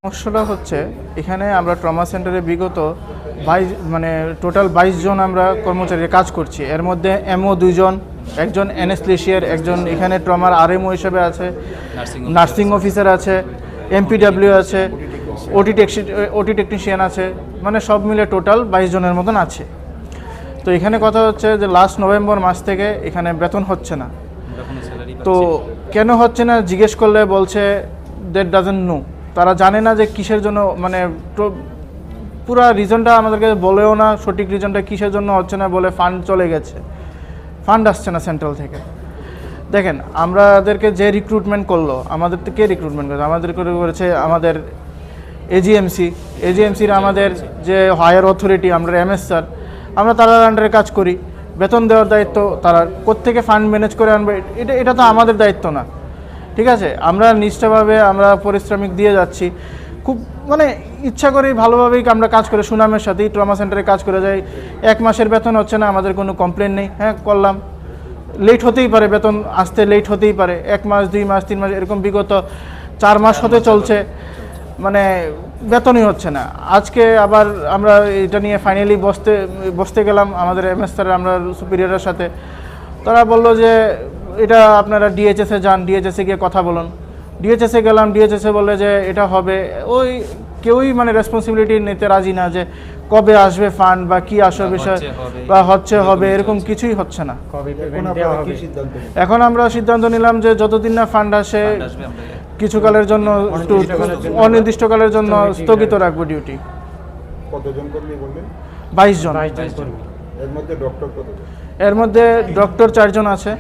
সমস্যাটা হচ্ছে এখানে আমরা ট্রমা সেন্টারে বিগত 22 জন আমরা কর্মচারী কাজ করছি। এর মধ্যে এমও 2 জন, একজন অ্যানেস্থেশিয়ার, একজন এখানে ট্রমার আরএমও হিসেবে আছে, নার্সিং অফিসার আছে, এমপিডব্লিউ আছে, ওটি টেকনিশিয়ান আছে, মানে সব মিলে টোটাল 22 জনের মতন আছে। তো এখানে কথা হচ্ছে যে লাস্ট নভেম্বর মাস থেকে এখানে বেতন হচ্ছে না। তো কেন হচ্ছে না জিজ্ঞেস করলে বলছে দ্যাট ডাজন্ট নো, তারা জানে না যে কিসের জন্য, মানে পুরো রিজনটা আমাদেরকে বলেও না, সঠিক রিজনটা কিসের জন্য হচ্ছে না, বলে ফান্ড চলে গেছে, ফান্ড আসছে না সেন্ট্রাল থেকে। দেখেন আমাদেরকে যে রিক্রুটমেন্ট করলো, আমাদের কে রিক্রুটমেন্ট করেছে, আমাদের করেছে আমাদের এজিএমসির আমাদের যে হায়ার অথরিটি, আমরা এমএস স্যার, আমরা তার আন্ডারে কাজ করি, বেতন দেওয়ার দায়িত্ব তারা, কোত্থেকে ফান্ড ম্যানেজ করে আনবে এটা তো আমাদের দায়িত্ব না। ঠিক আছে, আমরা নিষ্ঠাভাবে আমরা পারিশ্রমিক দিয়ে যাচ্ছি, খুব মানে ইচ্ছা করেই ভালোভাবেই আমরা কাজ করে সুনামের সাথেই ট্রমা সেন্টারে কাজ করে যাই। 1 মাসের বেতন হচ্ছে না, আমাদের কোনো কমপ্লেন নেই, হ্যাঁ করলাম, লেট হতেই পারে, বেতন আসতে লেট হতেই পারে, 1 মাস 2 মাস 3 মাস এরকম বিগত 4 মাস হতে চলছে, মানে বেতনই হচ্ছে না। আজকে আবার আমরা এটা নিয়ে ফাইনালি বসতে গেলাম আমাদের এমএস স্যার, আমরা সুপিরিয়রের সাথে, তারা বলল যে এটা আপনারা ডিএইচএসে যান, ডিএইচএসে গিয়ে কথা বলুন। ডিএইচএসে গেলাম, ডিএইচএসে বলে যে এটা হবে, ওই কেউই মানে রেসপন্সিবিলিটি নিতে রাজি না যে কবে আসবে ফান্ড বা কি আসবে বিষয় বা হবে, এরকম কিছুই হচ্ছে না। এখন আমরা সিদ্ধান্ত নিলাম যে যতদিন না ফান্ড আসে কিছুকালের জন্য, একটু অনির্দিষ্টকালের জন্য স্থগিত রাখবো ডিউটি। কতজন কর্মী বললেন? 22 জন। এর মধ্যে ডক্টর 4 জন আছে।